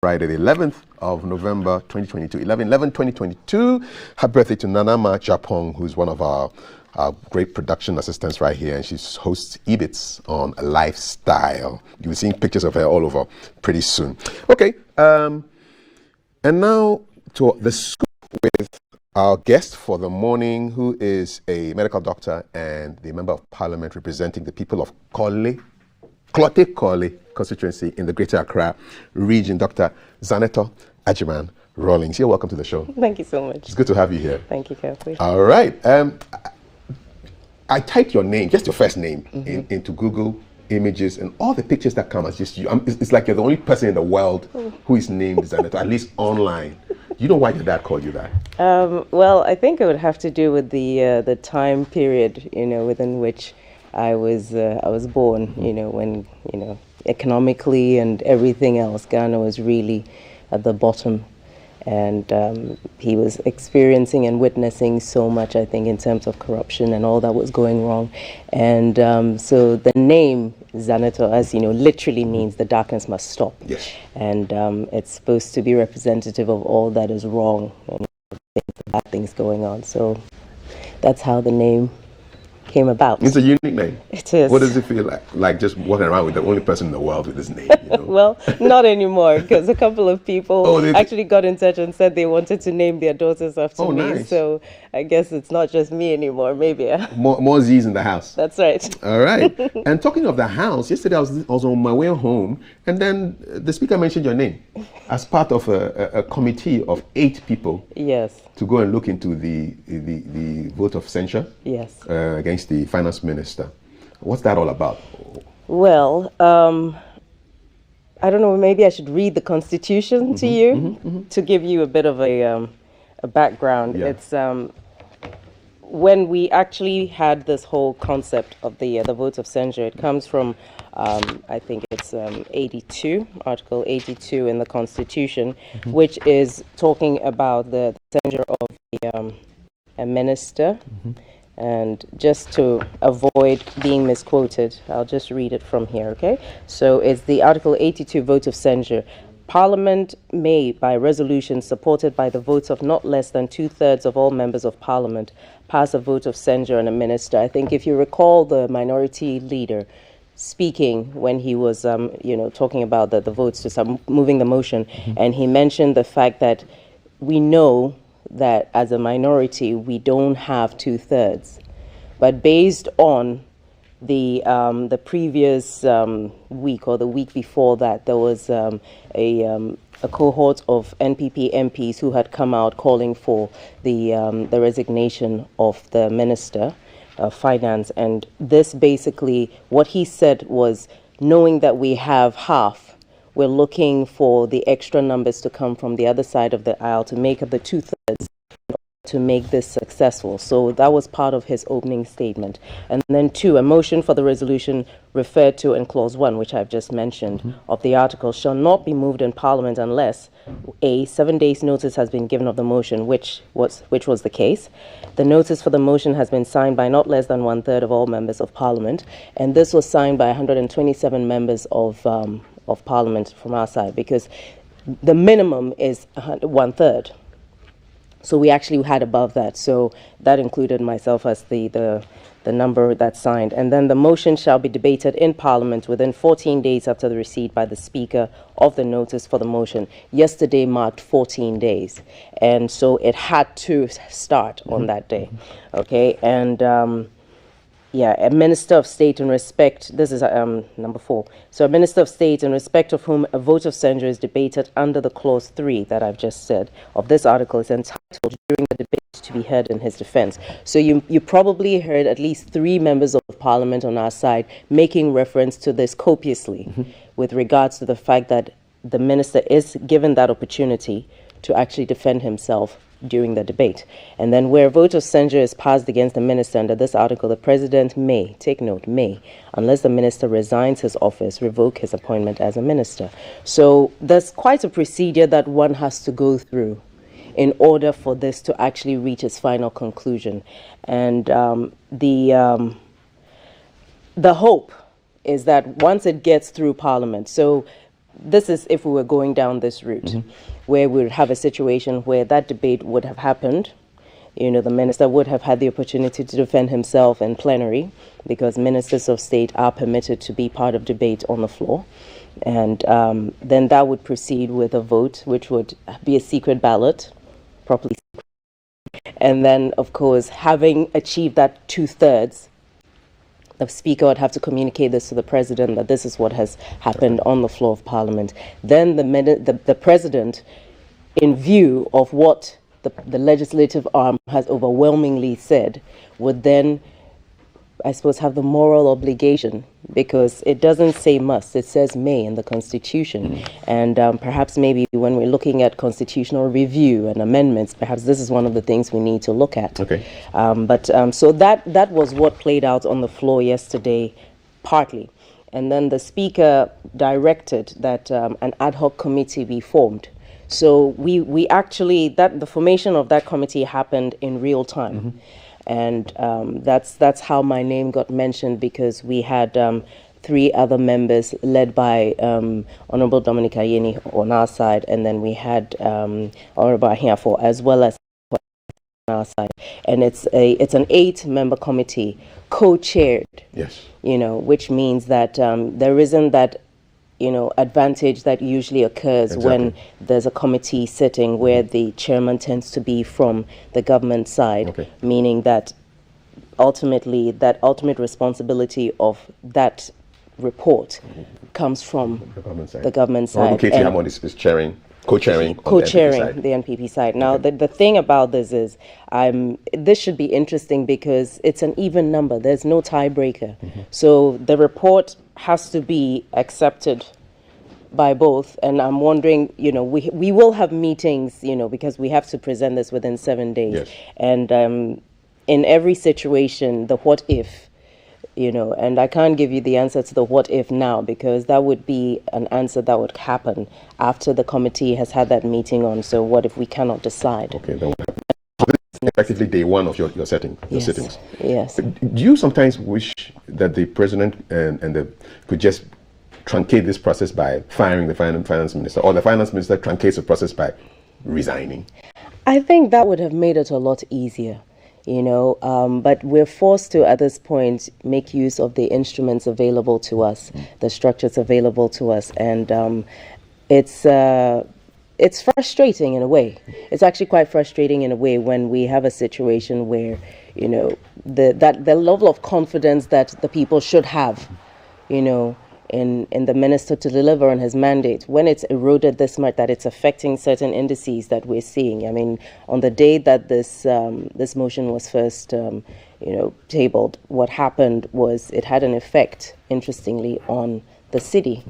Friday, the 11th of November 2022, 11/11/2022. Happy birthday to Nanama Japong, who's one of our great production assistants right here, and she hosts Ebits on Lifestyle. You'll be seeing pictures of her all over pretty soon. Okay, and now to the scoop with our guest for the morning, who is a medical doctor and the member of parliament representing the people of Clotte Korle constituency in the Greater Accra region, Dr. Zanetor Agyeman-Rawlings. You're welcome to the show. Thank you so much. It's good to have you here. Thank you, Kathy. All right. I typed your name, just your first name, into Google Images, and all the pictures that come as just you. It's like you're the only person in the world who is named Zanetor, at least online. You know why your dad called you that? Well, I think it would have to do with the time period, within which I was born. When economically and everything else, Ghana was really at the bottom, and he was experiencing and witnessing so much, I think, in terms of corruption and all that was going wrong. And so the name Zanetor, as you know, literally means the darkness must stop. Yes. And it's supposed to be representative of all that is wrong and bad things going on. So that's how the name came about. It's a unique name. It is. What does it feel like? Like just walking around with the only person in the world with this name? Well, not anymore, because a couple of people actually got in touch and said they wanted to name their daughters after me. Nice. So I guess it's not just me anymore, maybe. More Z's in the house. That's right. All right. And talking of the house, yesterday I was on my way home, and then the speaker mentioned your name as part of a committee of 8 people. Yes. To go and look into the vote of censure. Yes. Against the finance minister. What's that all about? Well, I don't know, maybe I should read the Constitution to you to give you a bit of a background. Yeah. It's when we actually had this whole concept of the vote of censure, it comes from, I think it's 82, Article 82 in the Constitution, which is talking about the censure of a minister. And just to avoid being misquoted, I'll just read it from here, okay? So it's the Article 82 vote of censure. Parliament may, by resolution supported by the votes of not less than 2/3 of all members of Parliament, pass a vote of censure on a minister. I think if you recall the minority leader speaking when he was, talking about the votes to start moving the motion, and he mentioned the fact that we know that as a minority we don't have 2/3, but based on the previous week or the week before that, there was a cohort of NPP MPs who had come out calling for the resignation of the Minister of Finance, and this basically what he said was, knowing that we have half, we're looking for the extra numbers to come from the other side of the aisle to make up the 2/3 to make this successful. So that was part of his opening statement. And then 2, a motion for the resolution referred to in clause 1, which I've just mentioned, of the article shall not be moved in Parliament unless a 7 days notice has been given of the motion, which was the case. The notice for the motion has been signed by not less than 1/3 of all members of Parliament, and this was signed by 127 members of Parliament from our side, because the minimum is 1/3. So we actually had above that. So that included myself as the number that signed. And then the motion shall be debated in Parliament within 14 days after the receipt by the Speaker of the notice for the motion. Yesterday marked 14 days. And so it had to start on that day. Okay. And a Minister of State in respect, this is number 4. So a Minister of State in respect of whom a vote of censure is debated under the clause 3 that I've just said of this article is entitled during the debate to be heard in his defense. So you probably heard at least 3 members of Parliament on our side making reference to this copiously with regards to the fact that the minister is given that opportunity to actually defend himself during the debate. And then where a vote of censure is passed against the minister under this article, the president may, take note, may, unless the minister resigns his office, revoke his appointment as a minister. So there's quite a procedure that one has to go through in order for this to actually reach its final conclusion. And the hope is that once it gets through Parliament, so this is if we were going down this route, where we would have a situation where that debate would have happened. You know, the minister would have had the opportunity to defend himself in plenary, because ministers of state are permitted to be part of debate on the floor. And then that would proceed with a vote, which would be a secret ballot, properly. And then, of course, having achieved that 2/3, the speaker would have to communicate this to the president, that this is what has happened on the floor of parliament. Then the president, in view of what the legislative arm has overwhelmingly said, would then, I suppose, have the moral obligation, because it doesn't say must, it says may in the Constitution. And perhaps maybe when we're looking at constitutional review and amendments, perhaps this is one of the things we need to look at. Okay. So that was what played out on the floor yesterday, partly. And then the speaker directed that an ad hoc committee be formed. So we actually, the formation of that committee happened in real time. And that's how my name got mentioned, because we had 3 other members led by Honorable Dominic Ayeni on our side, and then we had Honorable Ahiafo as well as on our side. And it's an 8-member committee co-chaired. Yes. You know, which means that there isn't that, you know, advantage that usually occurs when there's a committee sitting where the chairman tends to be from the government side, meaning that ultimately that ultimate responsibility of that report comes from the government side. Katie Hammond is co-chairing the NPP side. Now, the thing about this is, this should be interesting because it's an even number. There's no tiebreaker. So the report has to be accepted by both. And I'm wondering, you know, we will have meetings, you know, because we have to present this within 7 days. Yes. And in every situation, the what if, you know, and I can't give you the answer to the what if now, because that would be an answer that would happen after the committee has had that meeting on. So what if we cannot decide? Okay, then what happens? So this is effectively day one of your sittings. Yes. Do you sometimes wish that the president could just truncate this process by firing the finance minister, or the finance minister truncates the process by resigning? I think that would have made it a lot easier. You know, but we're forced to, at this point, make use of the instruments available to us, the structures available to us, and it's frustrating in a way. It's actually quite frustrating in a way when we have a situation where, you know, the level of confidence that the people should have, you know, in the minister to deliver on his mandate, when it's eroded this much that it's affecting certain indices that we're seeing. I mean, on the day that this motion was first, tabled, what happened was it had an effect, interestingly, on the city,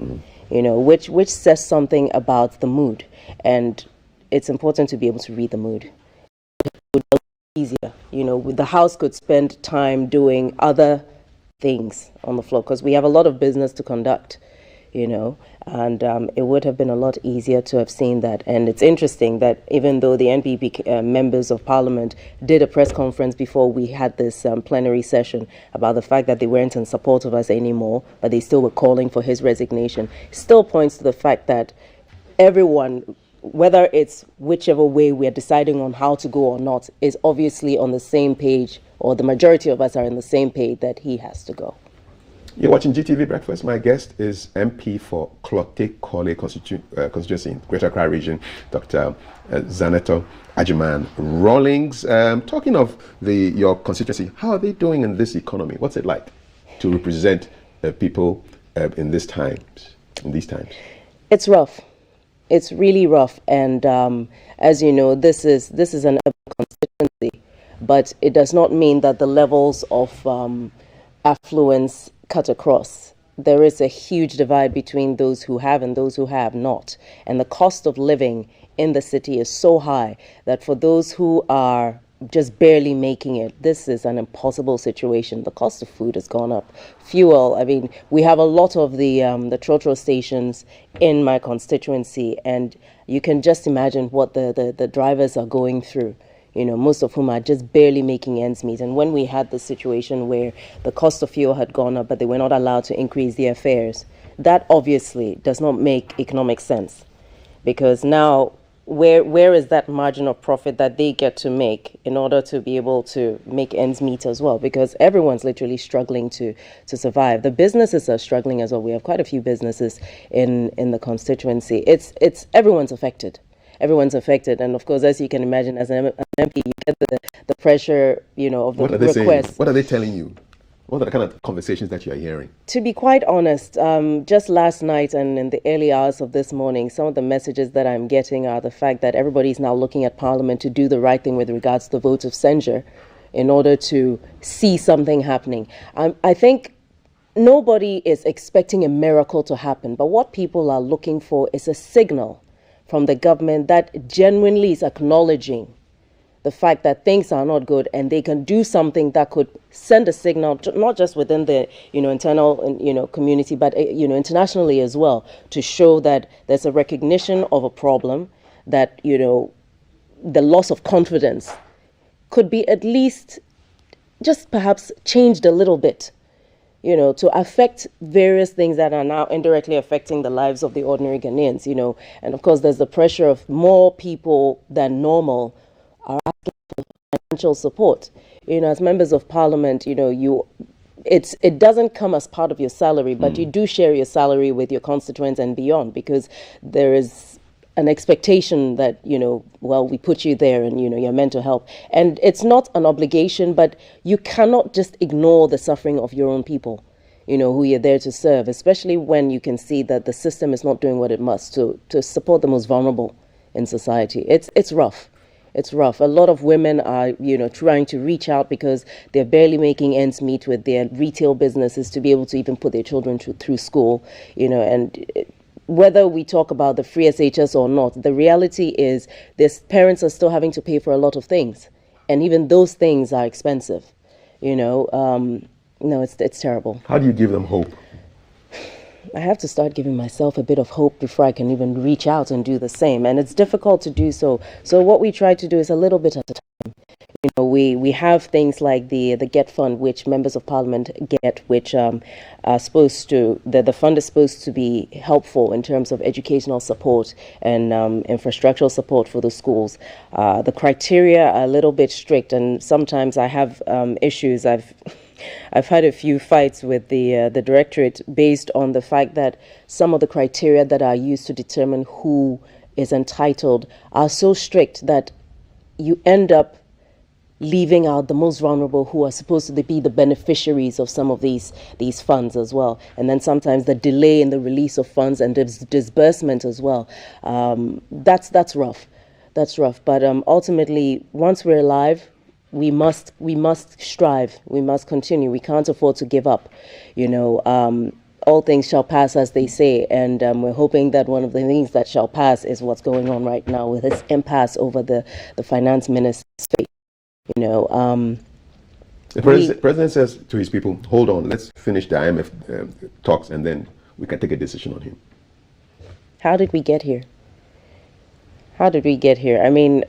you know, which says something about the mood, and it's important to be able to read the mood. It would be easier, you know, the House could spend time doing other things on the floor, because we have a lot of business to conduct, you know, and it would have been a lot easier to have seen that. And it's interesting that even though the NPP members of parliament did a press conference before we had this plenary session about the fact that they weren't in support of us anymore, but they still were calling for his resignation, still points to the fact that everyone, whether it's whichever way we're deciding on how to go or not, is obviously on the same page, or the majority of us are on the same page that he has to go. You're watching GTV Breakfast. My guest is MP for Klote-Korle constituency in Greater Accra region, Dr. Zanetor Agyeman-Rawlings. Talking of your constituency, how are they doing in this economy? What's it like to represent people in these times? It's rough. It's really rough, and as you know, this is an urban constituency, but it does not mean that the levels of affluence cut across. There is a huge divide between those who have and those who have not, and the cost of living in the city is so high that for those who are just barely making it, this is an impossible situation. The cost of food has gone up. Fuel, I mean, we have a lot of the trotro stations in my constituency, and you can just imagine what the drivers are going through, you know, most of whom are just barely making ends meet. And when we had the situation where the cost of fuel had gone up, but they were not allowed to increase their fares, that obviously does not make economic sense, because now where is that margin of profit that they get to make in order to be able to make ends meet as well? Because everyone's literally struggling to survive. The businesses are struggling as well. We have quite a few businesses in the constituency. It's everyone's affected. Everyone's affected, and of course, as you can imagine, as an MP, you get the pressure, of the request. What are they telling you? What are the kind of conversations that you are hearing? To be quite honest, just last night and in the early hours of this morning, some of the messages that I'm getting are the fact that everybody's now looking at Parliament to do the right thing with regards to the vote of censure in order to see something happening. I think nobody is expecting a miracle to happen, but what people are looking for is a signal from the government that genuinely is acknowledging the fact that things are not good, and they can do something that could send a signal, not just within the internal community, but internationally as well, to show that there's a recognition of a problem, that the loss of confidence could be at least just perhaps changed a little bit, to affect various things that are now indirectly affecting the lives of the ordinary Ghanaians, and of course there's the pressure of more people than normal are asking for financial support. As members of Parliament, it doesn't come as part of your salary, but you do share your salary with your constituents and beyond, because there is an expectation that, we put you there and, you're meant to help. And it's not an obligation, but you cannot just ignore the suffering of your own people, who you're there to serve, especially when you can see that the system is not doing what it must to support the most vulnerable in society. It's rough. It's rough. A lot of women are, trying to reach out because they're barely making ends meet with their retail businesses to be able to even put their children through school, and whether we talk about the free SHS or not, the reality is parents are still having to pay for a lot of things. And even those things are expensive, No, it's terrible. How do you give them hope? I have to start giving myself a bit of hope before I can even reach out and do the same. And it's difficult to do so. So what we try to do is a little bit at a time. We have things like the Get Fund, which members of Parliament get, which are supposed to, the fund is supposed to be helpful in terms of educational support and infrastructural support for the schools. The criteria are a little bit strict, and sometimes I have issues. I've had a few fights with the directorate based on the fact that some of the criteria that are used to determine who is entitled are so strict that you end up leaving out the most vulnerable, who are supposed to be the beneficiaries of some of these funds as well. And then sometimes the delay in the release of funds and disbursement as well. That's rough. That's rough. But ultimately, once we're alive, we must strive. We must continue. We can't afford to give up. All things shall pass, as they say, and we're hoping that one of the things that shall pass is what's going on right now with this impasse over the finance minister's fate. The president says to his people, "Hold on, let's finish the IMF talks, and then we can take a decision on him." How did we get here? I mean,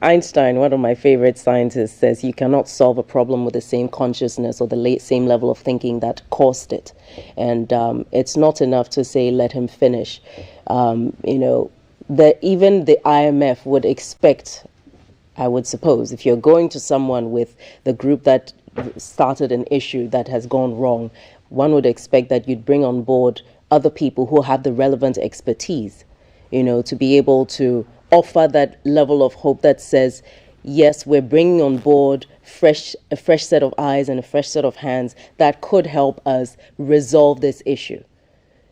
Einstein, one of my favorite scientists, says you cannot solve a problem with the same consciousness or the same level of thinking that caused it. And it's not enough to say, let him finish. That even the IMF would expect, I would suppose, if you're going to someone with the group that started an issue that has gone wrong, one would expect that you'd bring on board other people who have the relevant expertise, to be able to offer that level of hope that says, yes, we're bringing on board a fresh set of eyes and a fresh set of hands that could help us resolve this issue.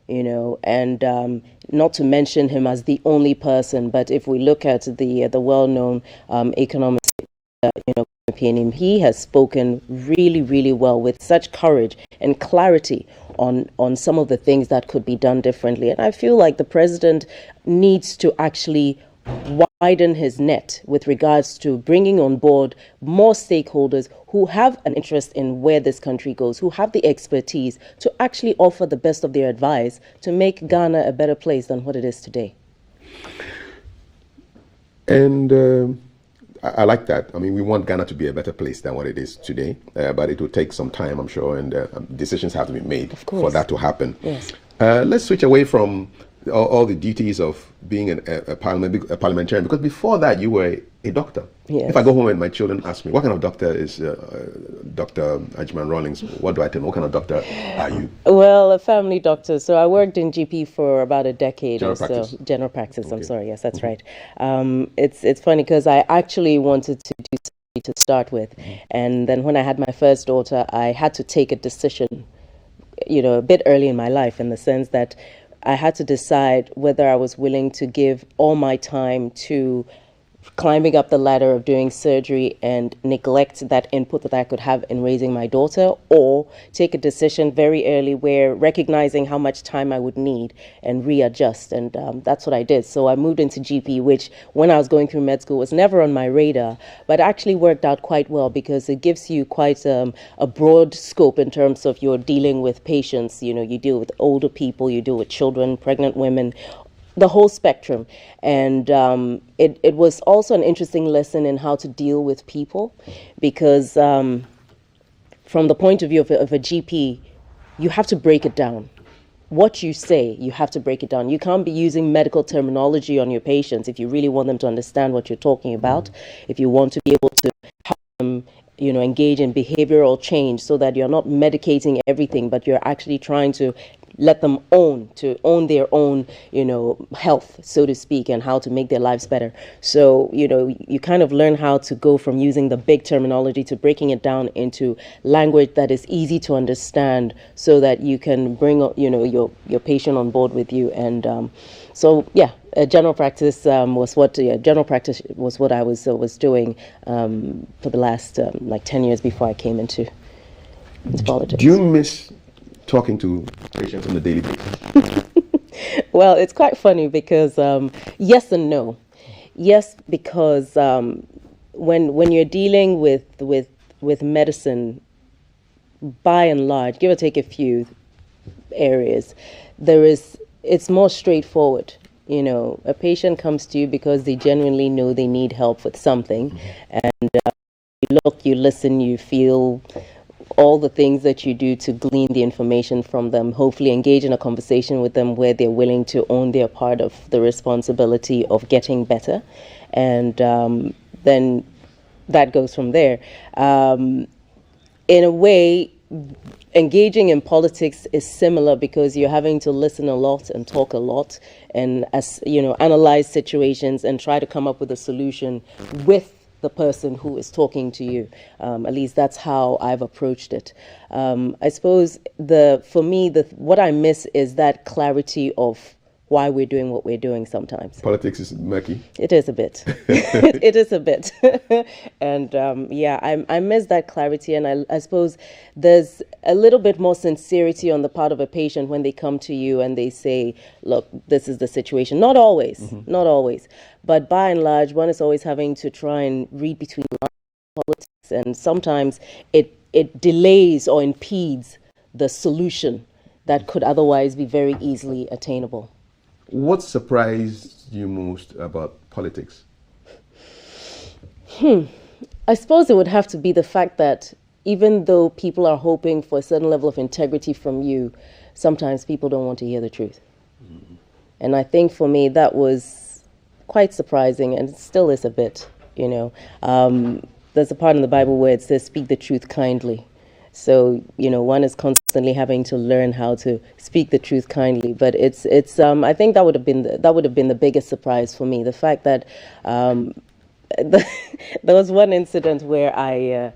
And not to mention him as the only person, but if we look at the well-known economist, opinion, he has spoken really, really well with such courage and clarity on some of the things that could be done differently. And I feel like the president needs to actually widen his net with regards to bringing on board more stakeholders who have an interest in where this country goes, who have the expertise to actually offer the best of their advice to make Ghana a better place than what it is today. And I like that. I mean, we want Ghana to be a better place than what it is today, but it will take some time, I'm sure, and decisions have to be made for that to happen. Yes. Let's switch away from all the duties of being a parliamentarian, because before that you were a doctor. Yes. If I go home and my children ask me, what kind of doctor is Dr. Agyeman-Rawlings, what do I tell them? What kind of doctor are you? Well, a family doctor. So I worked in GP for about a decade General or so. practice. General practice, Okay. I'm sorry. Yes, that's right. It's funny because I actually wanted to do something to start with. And then when I had my first daughter, I had to take a decision, a bit early in my life, in the sense that I had to decide whether I was willing to give all my time to climbing up the ladder of doing surgery and neglect that input that I could have in raising my daughter, or take a decision very early where recognizing how much time I would need and readjust. And that's what I did. So I moved into GP, which when I was going through med school was never on my radar, but actually worked out quite well because it gives you quite a broad scope in terms of you're dealing with patients. You deal with older people, you deal with children, pregnant women, the whole spectrum. And it was also an interesting lesson in how to deal with people, because from the point of view of a GP, you have to break it down. What you say, you have to break it down. You can't be using medical terminology on your patients if you really want them to understand what you're talking about, if you want to be able to help them engage in behavioral change, so that you're not medicating everything, but you're actually trying to let them own their own, health, so to speak, and how to make their lives better. So, you kind of learn how to go from using the big terminology to breaking it down into language that is easy to understand, so that you can bring, your patient on board with you. And general practice was what I was doing for the last 10 years before I came into politics. Do you miss talking to patients on a daily basis? Well, it's quite funny because yes and no. Yes, because when you're dealing with medicine, by and large, give or take a few areas, it's more straightforward. A patient comes to you because they genuinely know they need help with something, and you look, you listen, you feel all the things that you do to glean the information from them, hopefully engage in a conversation with them where they're willing to own their part of the responsibility of getting better. And then that goes from there. In a way, engaging in politics is similar, because you're having to listen a lot and talk a lot, and analyze situations and try to come up with a solution with the person who is talking to you. At least that's how I've approached it. I suppose for me, what I miss is that clarity of why we're doing what we're doing sometimes. Politics is murky. It is a bit. It is a bit. And I miss that clarity. And I suppose there's a little bit more sincerity on the part of a patient when they come to you and they say, look, this is the situation. Not always, not always. But by and large, one is always having to try and read between politics. And sometimes it delays or impedes the solution that could otherwise be very easily attainable. What surprised you most about politics? I suppose it would have to be the fact that even though people are hoping for a certain level of integrity from you, sometimes people don't want to hear the truth. And I think for me that was quite surprising, and it still is a bit, There's a part in the Bible where it says, speak the truth kindly. So, one is constantly having to learn how to speak the truth kindly. But it's I think that would have been the biggest surprise for me. The fact that there was one incident where I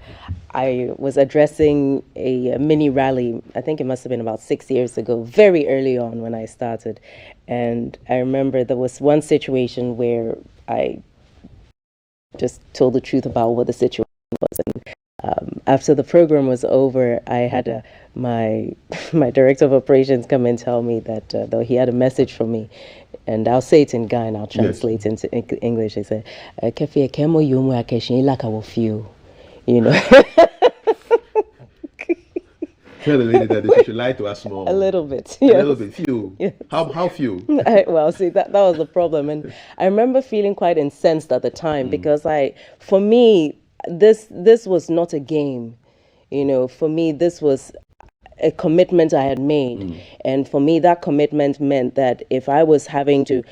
was addressing a mini rally. I think it must have been about 6 years ago, very early on when I started. And I remember there was one situation where I just told the truth about what the situation was. And after the program was over, I had my director of operations come and tell me that though he had a message for me, and I'll say it in Guy and I'll translate into English. He said, "Kefi ekemo yomu akeshin like I will feel," Tell the lady that she should lie to us more. A little bit. A Yes. little bit. Few. Yes. How few? Well, see, that was the problem. And I remember feeling quite incensed at the time because for me, this was not a game. For me, this was a commitment I had made. And for me, that commitment meant that if I was having to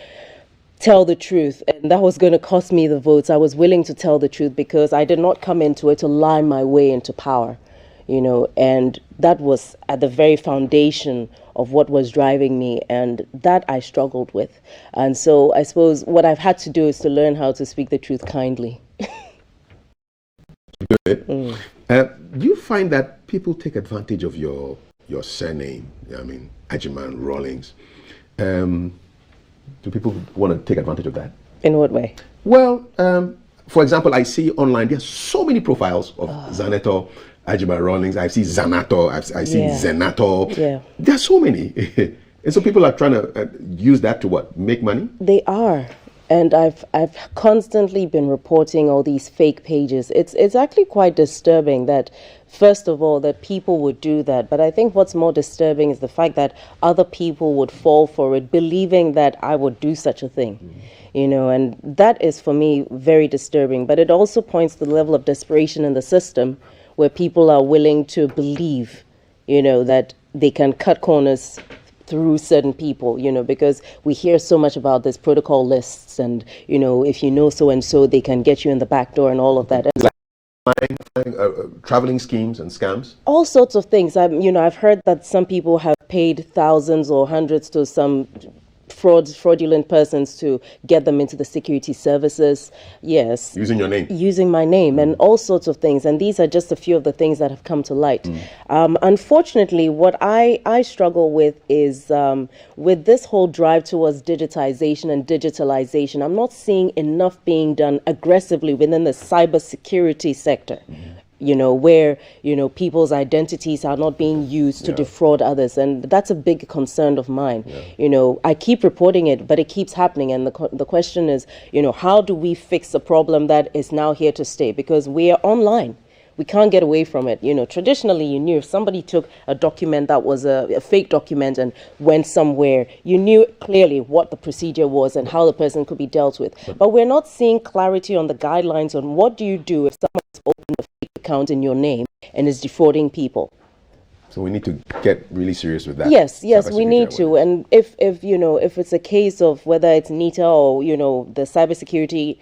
tell the truth, and that was going to cost me the votes, I was willing to tell the truth because I did not come into it to lie my way into power, and that was at the very foundation of what was driving me, and that I struggled with. And so I suppose what I've had to do is to learn how to speak the truth kindly. Good. Do you find that people take advantage of your surname? I mean, Agyeman-Rawlings. Do people want to take advantage of that? In what way? Well, for example, I see online there's so many profiles of Zanetor Agyeman-Rawlings. I see Zanetor. I see Zanetor. Yeah. There's so many, and so people are trying to use that to what? Make money? They are. And I've constantly been reporting all these fake pages. It's actually quite disturbing that, first of all, that people would do that. But I think what's more disturbing is the fact that other people would fall for it, believing that I would do such a thing. And that is, for me, very disturbing. But it also points to the level of desperation in the system where people are willing to believe, that they can cut corners through certain people, because we hear so much about this protocol lists and, if you know so-and-so, they can get you in the back door and all of that. Traveling schemes and scams? All sorts of things. I've heard that some people have paid thousands or hundreds to some fraudulent persons to get them into the security services. Yes. Using your name? Using my name and all sorts of things. And these are just a few of the things that have come to light. Unfortunately, what I struggle with is with this whole drive towards digitization and digitalization, I'm not seeing enough being done aggressively within the cybersecurity sector. Where, people's identities are not being used to defraud others. And that's a big concern of mine. I keep reporting it, but it keeps happening. And the question is, how do we fix a problem that is now here to stay? Because we are online. We can't get away from it. Traditionally, you knew if somebody took a document that was a fake document and went somewhere, you knew clearly what the procedure was and how the person could be dealt with. But we're not seeing clarity on the guidelines on what do you do if someone's opened a fake account in your name and is defrauding people. So we need to get really serious with that. Yes, we need to. And if it's a case of whether it's NITA or, the cybersecurity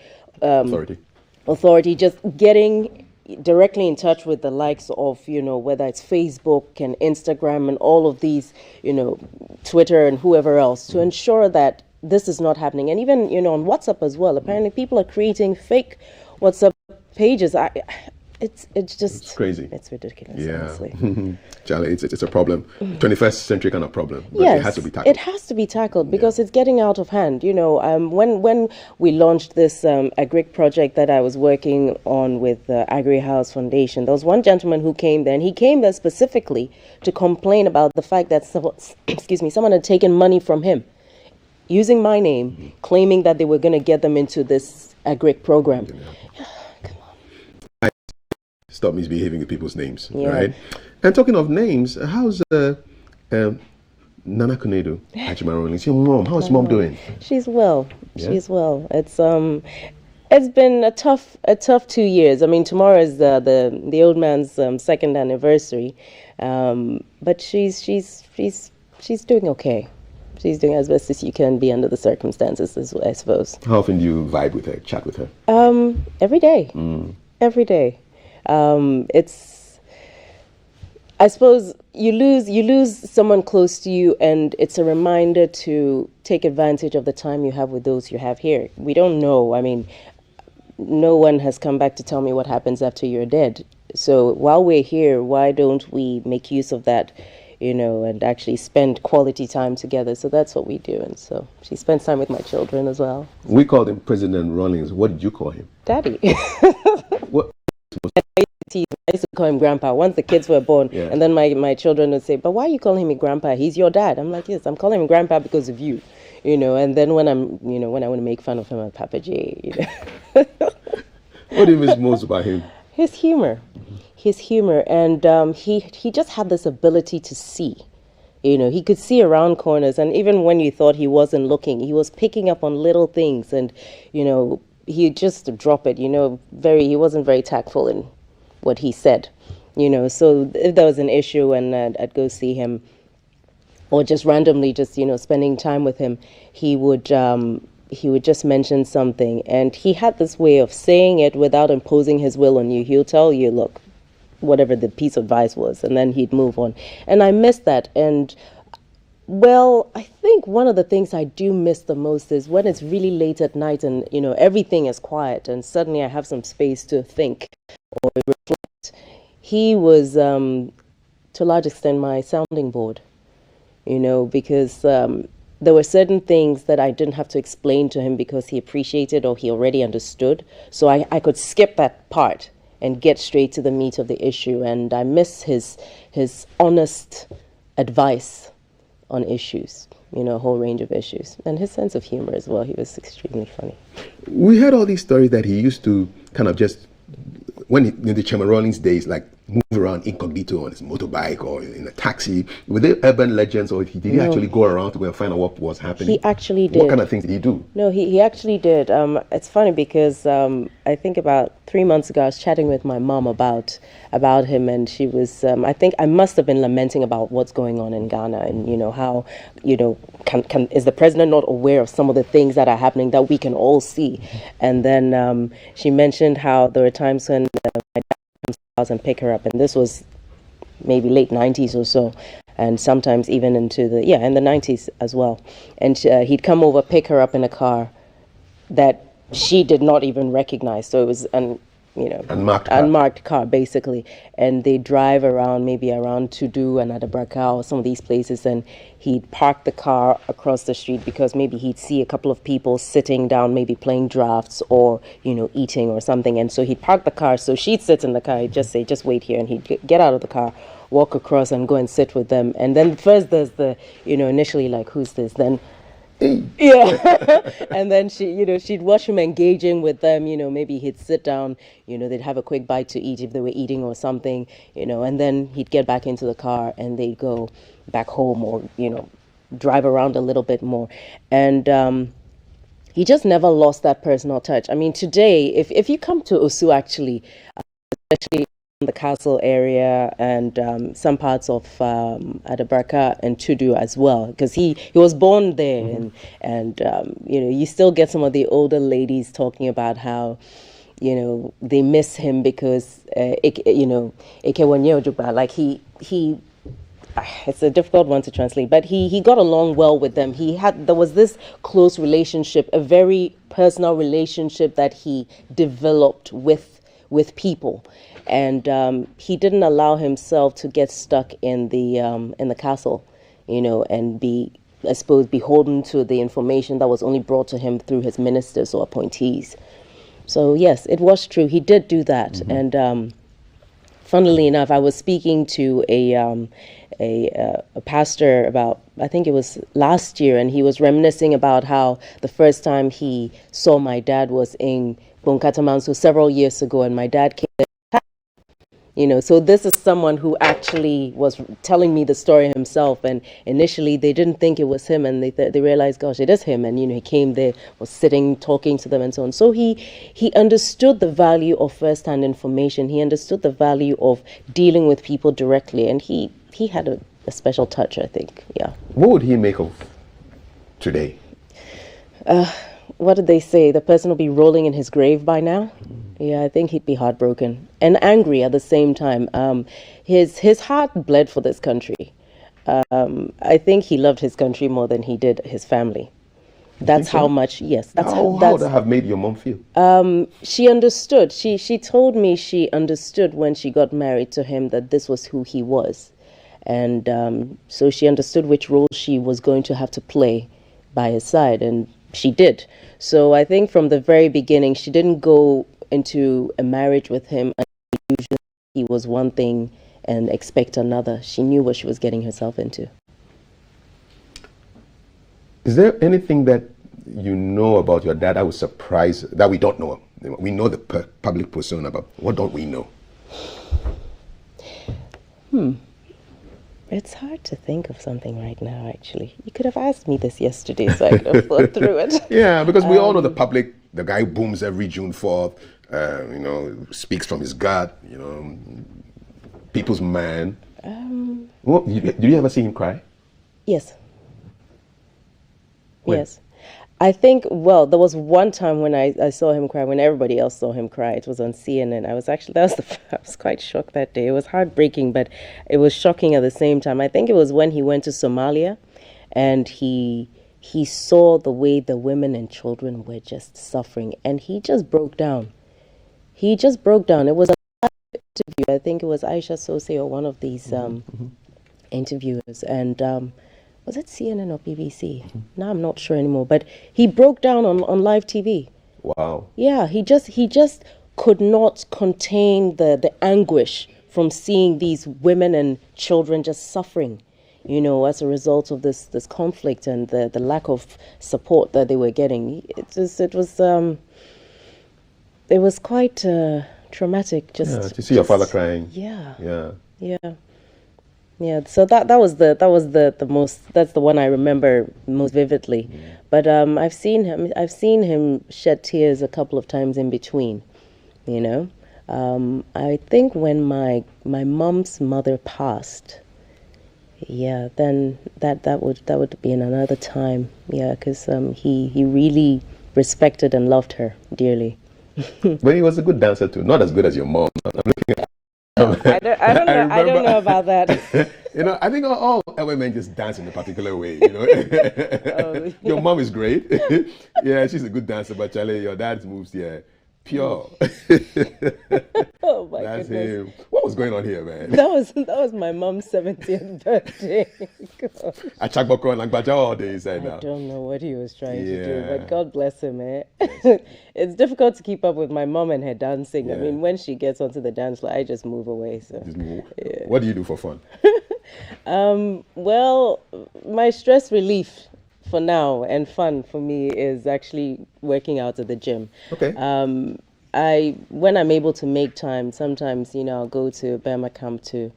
authority just getting directly in touch with the likes of, whether it's Facebook and Instagram and all of these, Twitter and whoever else to ensure that this is not happening. And even, on WhatsApp as well. Apparently people are creating fake WhatsApp pages. It's crazy. It's ridiculous, yeah. honestly. Charlie, it's a problem. 21st century kind of problem. But yes, it has to be tackled. It has to be tackled because it's getting out of hand. When we launched this agric project that I was working on with the Agri House Foundation, there was one gentleman who came there, and he came there specifically to complain about the fact that someone had taken money from him using my name, claiming that they were going to get them into this agric program. Stop misbehaving with people's names, right? And talking of names, how's Nana Kunedu Agyeman-Rawlings? Your mom, how's mom doing? She's well. Yeah? She's well. It's been a tough 2 years. I mean, tomorrow is the old man's second anniversary, but she's doing okay. She's doing as best as you can be under the circumstances, I suppose. How often do you vibe with her, chat with her? Every day. Every day. I suppose you lose someone close to you, and it's a reminder to take advantage of the time you have with those you have here. We don't know. I mean, no one has come back to tell me what happens after you're dead. So while we're here, why don't we make use of that, and actually spend quality time together? So that's what we do. And so she spends time with my children as well. We called him President Rawlings. What did you call him? Daddy. What? I used to call him Grandpa once the kids were born, and then my children would say, "But why are you calling him Grandpa? He's your dad." I'm like, "Yes, I'm calling him Grandpa because of you." And then when when I want to make fun of him, I'm Papa J. What do you miss most about him? His humor. And he just had this ability to see. He could see around corners, and even when you thought he wasn't looking, he was picking up on little things, and he'd just drop it. He wasn't very tactful in what he said. So if there was an issue and I'd go see him, or just randomly just spending time with him, he would just mention something, and he had this way of saying it without imposing his will on you. He'll tell you, look, whatever the piece of advice was, and then he'd move on. And I miss that. And well, I think one of the things I do miss the most is when it's really late at night and everything is quiet and suddenly I have some space to think or reflect. He was to a large extent my sounding board, because there were certain things that I didn't have to explain to him because he appreciated or he already understood. So I could skip that part and get straight to the meat of the issue. And I miss his honest advice on issues, a whole range of issues. And his sense of humor as well. He was extremely funny. We heard all these stories that he used to kind of just, when in the Agyeman-Rawlings days, like move around incognito on his motorbike or in a taxi. Were they urban legends, or did he actually go around to go and find out what was happening? He actually did. What kind of things did he do? No, he actually did. It's funny because I think about 3 months ago I was chatting with my mom about him, and she was I think I must have been lamenting about what's going on in Ghana, and how is the president not aware of some of the things that are happening that we can all see? And then she mentioned how there were times when my dad comes to the house and pick her up, and this was maybe late 90s or so, and sometimes even into the in the 90s as well. And he'd come over, pick her up in a car that she did not even recognize. So it was unmarked car basically, and they drive around, maybe around Tudu and Adabraka or some of these places, and he'd park the car across the street because maybe he'd see a couple of people sitting down, maybe playing drafts or eating or something, and so he'd park the car, so she'd sit in the car, he'd just say, just wait here, and he'd get out of the car, walk across and go and sit with them. And then first there's the initially like, who's this? Then and then she'd watch him engaging with them, maybe he'd sit down, they'd have a quick bite to eat if they were eating or something, and then he'd get back into the car and they'd go back home or drive around a little bit more. And he just never lost that personal touch. I mean, today if you come to Osu, actually, especially the castle area and some parts of Adabraka and Tudu as well, because he was born there. Mm-hmm. and you still get some of the older ladies talking about how they miss him because like he it's a difficult one to translate, but he got along well with them. There was this close relationship, a very personal relationship that he developed with people. And he didn't allow himself to get stuck in the castle, and be, I suppose, beholden to the information that was only brought to him through his ministers or appointees. So yes, it was true. He did do that. Mm-hmm. And funnily enough, I was speaking to a pastor about, I think it was last year, and he was reminiscing about how the first time he saw my dad was in Bonkatamanso several years ago, and my dad came there. So this is someone who actually was telling me the story himself, and initially they didn't think it was him, and they realized, gosh, it is him. And he came there, was sitting, talking to them, and so on. So he understood the value of first-hand information. He understood the value of dealing with people directly, and he had a special touch, I think. Yeah. What would he make of today? What did they say? The person will be rolling in his grave by now? Yeah, I think he'd be heartbroken and angry at the same time. His heart bled for this country. I think he loved his country more than he did his family. That's how much, yes. How would that have made your mom feel? She understood. She told me she understood when she got married to him that this was who he was. And so she understood which role she was going to have to play by his side, and she did. So I think from the very beginning, she didn't go into a marriage with him and usually he was one thing and expect another. She knew what she was getting herself into. Is there anything that you know about your dad that was surprised that we don't know? We know the public persona, but what don't we know? It's hard to think of something right now, actually. You could have asked me this yesterday, so I could have thought through it. Yeah, because we all know the public, the guy booms every June 4th, speaks from his gut, people's man. Did you ever see him cry? Yes. When? Yes. I think, well, there was one time when I saw him cry, when everybody else saw him cry. It was on CNN. I was quite shocked that day. It was heartbreaking, but it was shocking at the same time. I think it was when he went to Somalia and he saw the way the women and children were just suffering, and he just broke down. He just broke down. It was a interview. I think it was Aisha Sose or one of these interviewers, and was it CNN or BBC? Now I'm not sure anymore. But he broke down on live TV. Wow. Yeah, he just could not contain the anguish from seeing these women and children just suffering, as a result of this conflict and the lack of support that they were getting. It was quite traumatic. Just to see your father crying. Yeah, so that was the most, that's the one I remember most vividly. But I've seen him shed tears a couple of times in between, I think when my mom's mother passed, then that would be in another time, because he really respected and loved her dearly. But he was a good dancer too, not as good as your mom. I'm looking at I don't know about that. I think all women just dance in a particular way. Your mom is great. Yeah, she's a good dancer, but Charlie, your dad's moves, pure. Oh my That's goodness. him. What was going on here, man? That was my mom's 70th birthday. I check Boko and Langbaja all day, he said now. I don't know what he was trying to do, but God bless him, It's difficult to keep up with my mom and her dancing. I mean, when she gets onto the dance floor, I just move away. So. Just move. What do you do for fun? Well, my stress relief for now and fun for me is actually working out at the gym. Okay. When I'm able to make time, sometimes, I'll go to Burma camp to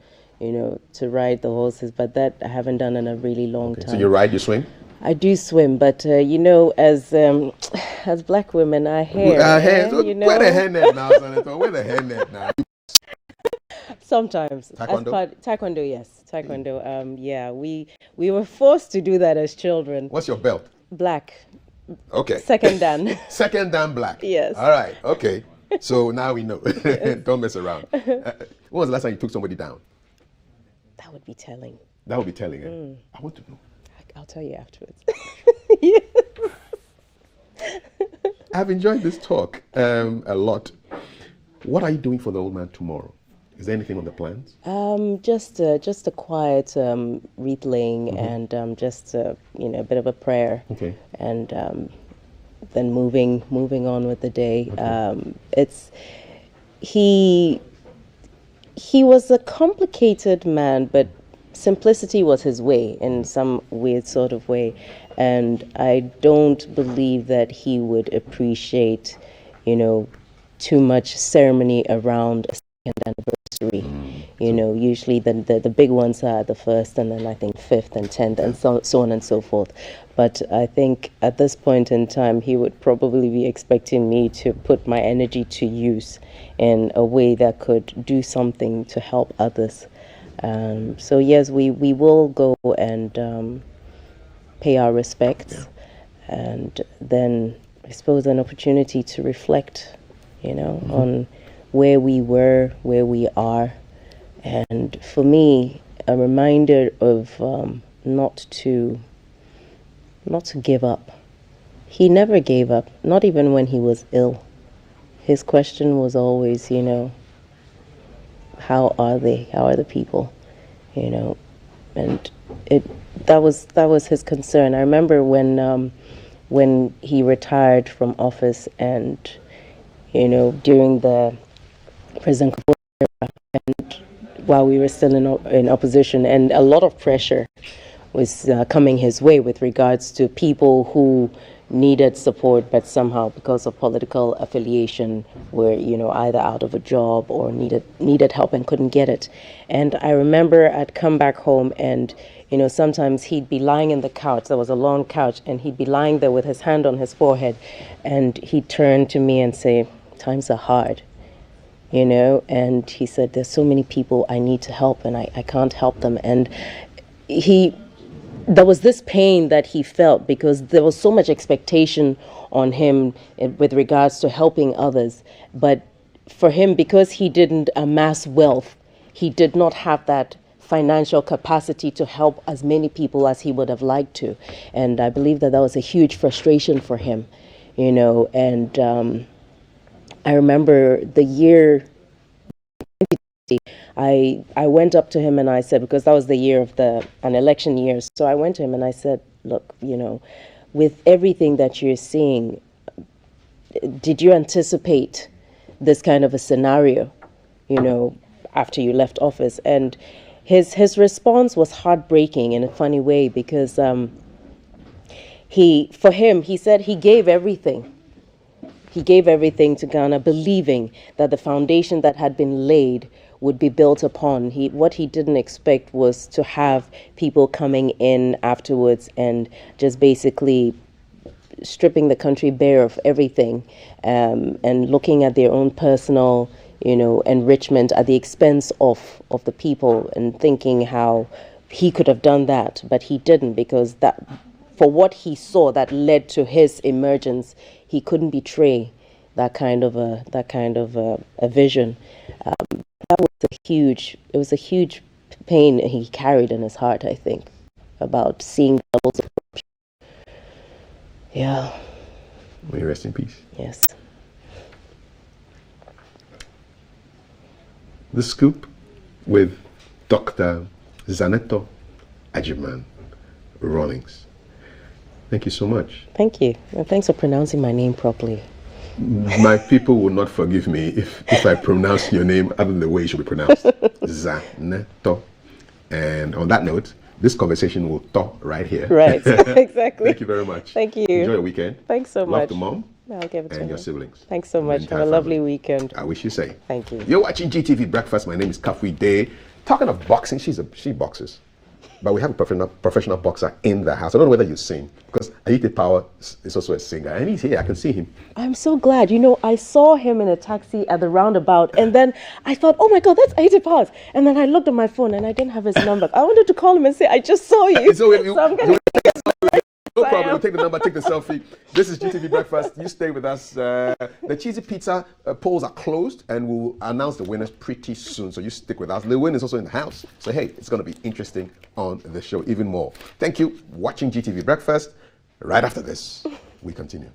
ride the horses, but that I haven't done in a really long time. So you ride, you swim? I do swim, but as black women, our hair. Where the hairnet now, Zanetor? Where the hairnet now? Sometimes. Taekwondo? Taekwondo, yes. Taekwondo. We were forced to do that as children. What's your belt? Black. Okay. Second dan. Second dan black. Yes. All right. Okay. So now we know. Don't mess around. When was the last time you took somebody down? That would be telling. That would be telling. I want to know. I'll tell you afterwards. I've enjoyed this talk a lot. What are you doing for the old man tomorrow? Is there anything on the plans? Just a quiet wreath laying and just a bit of a prayer. Okay. And then moving on with the day. He was a complicated man, but simplicity was his way in some weird sort of way. And I don't believe that he would appreciate, too much ceremony around a second anniversary. Usually the big ones are the first, and then I think 5th and 10th, and so on and so forth. But I think at this point in time, he would probably be expecting me to put my energy to use in a way that could do something to help others. So yes, we will go and pay our respects, and then I suppose an opportunity to reflect, on where we were, where we are, and for me, a reminder of not to give up. He never gave up, not even when he was ill. His question was always, how are they? How are the people? And that was his concern. I remember when he retired from office, and during the President Kapoor era, and while we were still in opposition, and a lot of pressure was coming his way with regards to people who needed support, but somehow because of political affiliation were either out of a job or needed help and couldn't get it. And I remember I'd come back home, and sometimes he'd be lying in the couch. There was a long couch, and he'd be lying there with his hand on his forehead, and he'd turn to me and say, "Times are hard." you know, and he said, there's so many people I need to help and I can't help them. And there was this pain that he felt because there was so much expectation on him with regards to helping others. But for him, because he didn't amass wealth, he did not have that financial capacity to help as many people as he would have liked to. And I believe that was a huge frustration for him, you know. And I remember the year I went up to him and I said, because that was the year of an election year, so I went to him and I said, look, you know, with everything that you're seeing, did you anticipate this kind of a scenario, you know, after you left office? And his response was heartbreaking in a funny way, because he said he gave everything. He gave everything to Ghana, believing that the foundation that had been laid would be built upon. What he didn't expect was to have people coming in afterwards and just basically stripping the country bare of everything, and looking at their own personal, you know, enrichment at the expense of the people, and thinking how he could have done that, but he didn't, because that, for what he saw that led to his emergence, he couldn't betray that kind of a vision. It was a huge pain he carried in his heart, I think, about seeing levels of corruption. Yeah. May you rest in peace. Yes. The Scoop with Dr. Zanetor Agyeman-Rawlings. Thank you so much. Thank you. And thanks for pronouncing my name properly. My people will not forgive me if I pronounce your name other than the way it should be pronounced. Zanetor. And on that note, this conversation will talk right here. Right, exactly. Thank you very much. Thank you. Enjoy your weekend. Thanks so much. Love to mom. I'll give it to and you. your siblings. Thanks so much. Have a lovely weekend. I wish you same. Thank you. You're watching GTV Breakfast. My name is Kafui Day. Talking of boxing, she boxes. But we have a professional boxer in the house. I don't know whether you've seen, because Ayite Power is also a singer, and he's here. I can see him. I'm so glad. You know, I saw him in a taxi at the roundabout, and then I thought, oh my God, that's Ayite Power. And then I looked at my phone, and I didn't have his number. I wanted to call him and say, I just saw you. So I'm going to... No problem. We'll take the number, take the selfie. This is GTV Breakfast. You stay with us. The cheesy pizza polls are closed, and we'll announce the winners pretty soon. So you stick with us. The win is also in the house. So hey, it's going to be interesting on the show even more. Thank you. Watching GTV Breakfast. Right after this, we continue.